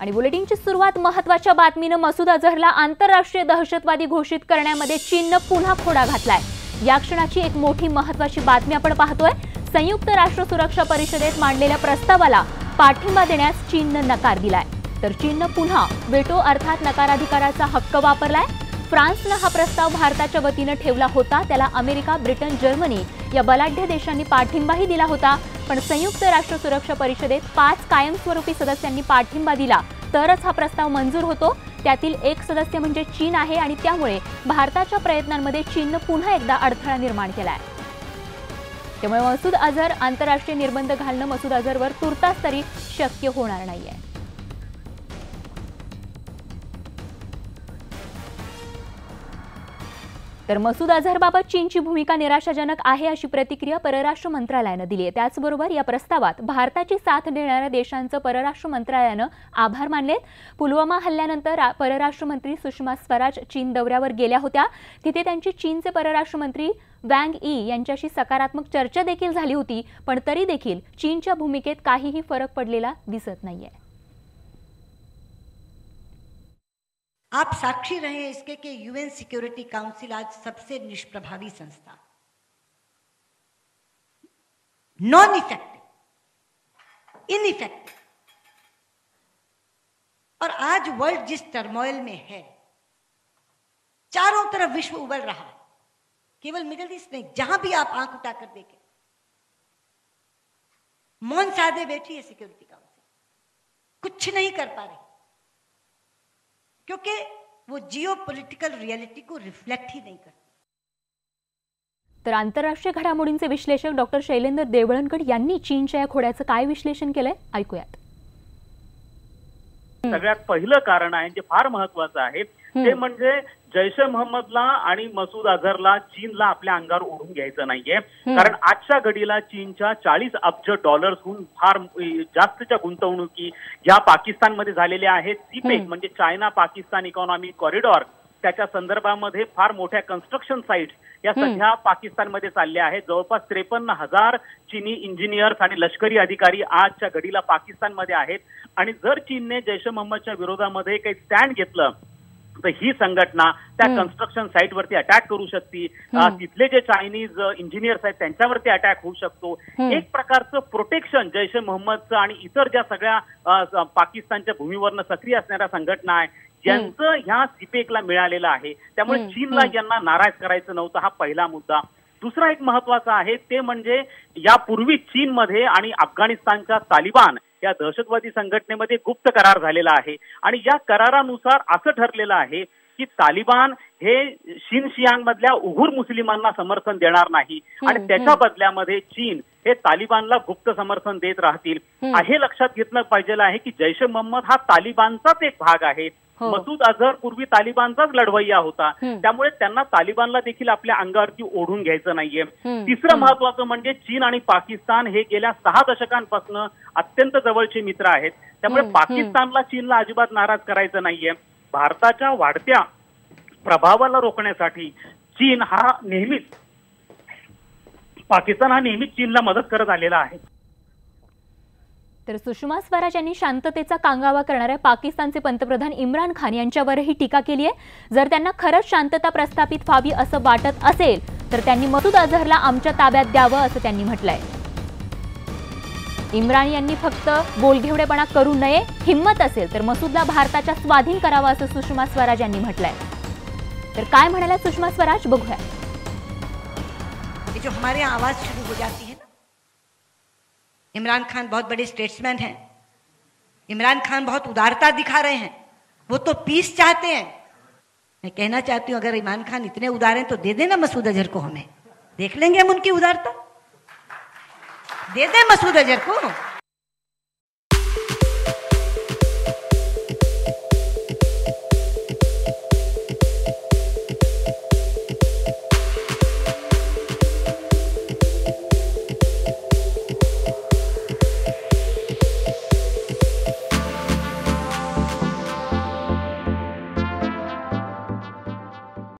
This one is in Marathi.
आणि बुलेटिनची सुरुवात महत्त्वाच्या बातमीने मसूद अझहरला आंतरराष्ट्रीय दहशतवादी घोषित करण्यामध्ये चीनने पुन्हा खोडा घातलाय। या क्षणाची एक मोठी महत्त्वाची बातमी आपण पाहतोय। संयुक्त राष्ट्र सुरक्षा परिषदेत मांडलेल्या प्रस्तावाला पाठिंबा देण्यास चीनने नकार दिलाय। तर चीनने पुन्हा वेटो अर्थात नकाराधिकाराचा हक्क वापरलाय। फ्रान्सने हा प्रस्ताव भारताच्या वतीने ठेवला होता, त्याला अमेरिका, ब्रिटन, जर्मनी या बलाढ्य देशांनी पाठिंबाही दिला होता, पण संयुक्त राष्ट्र सुरक्षा परिषदेत 5 कायमस्वरूपी सदस्यांनी पाठिंबा दिला तरच हा प्रस्ताव मंजूर होतो। त्यातील एक सदस्य म्हणजे चीन आहे आणि त्यामुळे भारताच्या प्रयत्नांमध्ये चीनने पुन्हा एकदा अडथळा निर्माण केलाय। त्यामुळे मसूद अझहर आंतरराष्ट्रीय निर्बंध घालणं मसूद अझहरवर तुर्तास तरी शक्य होणार नाहीये। तर मसूद अझहरबाबत चीनची भूमिका निराशाजनक आहे अशी प्रतिक्रिया परराष्ट्र मंत्रालयाने दिली आहे। त्याचबरोबर या प्रस्तावात भारताची साथ देणाऱ्या देशांचे परराष्ट्र मंत्रालयाने आभार मानलेत। पुलवामा हल्ल्यानंतर परराष्ट्र मंत्री सुषमा स्वराज चीन दौऱ्यावर गेल्या होत्या। तिथे त्यांची चीनचे परराष्ट्र मंत्री वँग यी यांच्याशी सकारात्मक चर्चा देखील झाली होती, पण तरी देखील चीनच्या भूमिकेत काहीही फरक पडलेला दिसत नाहीये। आप साक्षी रहे हैं इसके कि यूएन सिक्योरिटी काउंसिल आज सबसे निष्प्रभावी संस्था, नॉन इफेक्टिव, इनइफेक्टिव, और आज वर्ल्ड जिस टर्मोइल में है, चारों तरफ विश्व उबल रहा है, केवल मिडिल ईस्ट नहीं, जहां भी आप आंख उठाकर देखें, मौन साधे बैठी है सिक्योरिटी काउंसिल, कुछ नहीं कर पा रही, क्योंकि वो जियोपॉलिटिकल रियलिटी को रिफ्लेक्ट ही नहीं करती। तर आंतरराष्ट्रीय घडामोडींचे विश्लेषक डॉक्टर शैलेंद्र देवळणकर यांनी चीनच्या या खोड्याचं काय विश्लेषण केलंय ऐकूयात। सगळ्यात पहिलं कारण आहे जे फार महत्त्वाचं आहे ते म्हणजे जैश ए मोहम्मदला आणि मसूद अझहरला चीनला आपल्या अंगावर ओढून घ्यायचं नाहीये। कारण आजच्या घडीला चीनच्या 40 अब्ज डॉलर्सहून फार जास्तच्या गुंतवणुकी या पाकिस्तानमध्ये झालेल्या आहेत। सीपेक म्हणजे चायना पाकिस्तान इकॉनॉमिक कॉरिडॉर, त्याच्या संदर्भामध्ये फार मोठ्या कन्स्ट्रक्शन साइट्स या सध्या पाकिस्तानमध्ये चालल्या आहेत। जवळपास 53,000 चीनी इंजिनियर्स आणि लष्करी अधिकारी आजच्या घडीला पाकिस्तानमध्ये आहेत। आणि जर चीनने जैश ए मोहम्मदच्या विरोधामध्ये काही स्टँड घेतलं तर ही संघटना त्या कन्स्ट्रक्शन साइट वरती अटॅक करू शकते। तिथले जे चायनीज इंजिनियर्स आहेत त्यांच्यावरती अटॅक होऊ शकतो। एक प्रकारचं प्रोटेक्शन जैश ए मोहम्मदचं आणि इतर ज्या सगळ्या पाकिस्तानच्या भूमीवरनं सक्रिय असणाऱ्या संघटना आहे ज्यांचं ह्या सीपेकला मिळालेलं आहे, त्यामुळे चीनला यांना नाराज करायचं नव्हतं, हा पहिला मुद्दा। दुसरा एक महत्वाचा आहे ते म्हणजे यापूर्वी चीनमध्ये आणि अफगाणिस्तानच्या तालिबान या दहशतवादी संघटनेमध्ये गुप्त करार झालेला आहे आणि या करारानुसार असं ठरलेलं आहे की तालिबान हे शिनशियांग मधल्या उघूर मुस्लिमांना समर्थन देणार नाही आणि त्याच्या बदल्यामध्ये चीन हे तालिबानला गुप्त समर्थन देत राहतील। हे लक्षात घेतलं पाहिजे आहे की जैश ए मोहम्मद हा तालिबानचाच एक भाग आहे। मसूद अझहर पूर्वी तालिबानचाच लढवय्या होता, त्यामुळे त्यांना तालिबानला देखील आपल्या अंगावरती ओढून घ्यायचं नाहीये। तिसरं महत्वाचं म्हणजे चीन आणि पाकिस्तान हे गेल्या 6 दशकांपासून अत्यंत जवळचे मित्र आहेत, त्यामुळे पाकिस्तानला चीनला अजिबात नाराज करायचं नाहीये। भारताच्या वाढत्या प्रभावाला रोखण्यासाठी पाकिस्तान हा नेहमीच चीनला मदत करत आलेला आहे। तर सुषमा स्वराज यांनी शांततेचा कांगावा करणाऱ्या पाकिस्तानचे पंतप्रधान इम्रान खान यांच्यावरही टीका केली आहे। जर त्यांना खरंच शांतता प्रस्थापित व्हावी असं वाटत असेल तर त्यांनी मसूद अझहरला आमच्या ताब्यात द्यावं असं त्यांनी म्हटलंय। इम्रान यांनी फक्त बोलघेवडेपणा करू नये, हिम्मत असेल तर मसूदला भारताच्या स्वाधीन करावा असं सुषमा स्वराज यांनी म्हटलंय। तर काय म्हणाल्या सुषमा स्वराज बघूया। ये जो हमारे यहाँ आवाज शुरू हो जाती है ना, इमरान खान बहुत बड़े स्टेट्समैन हैं, इमरान खान बहुत उदारता दिखा रहे हैं, वो तो पीस चाहते हैं। मैं कहना चाहती हूँ अगर इमरान खान इतने उदार हैं तो दे देना मसूद अजहर को, हमें देख लेंगे हम उनकी उदारता, दे दें मसूद अजहर को।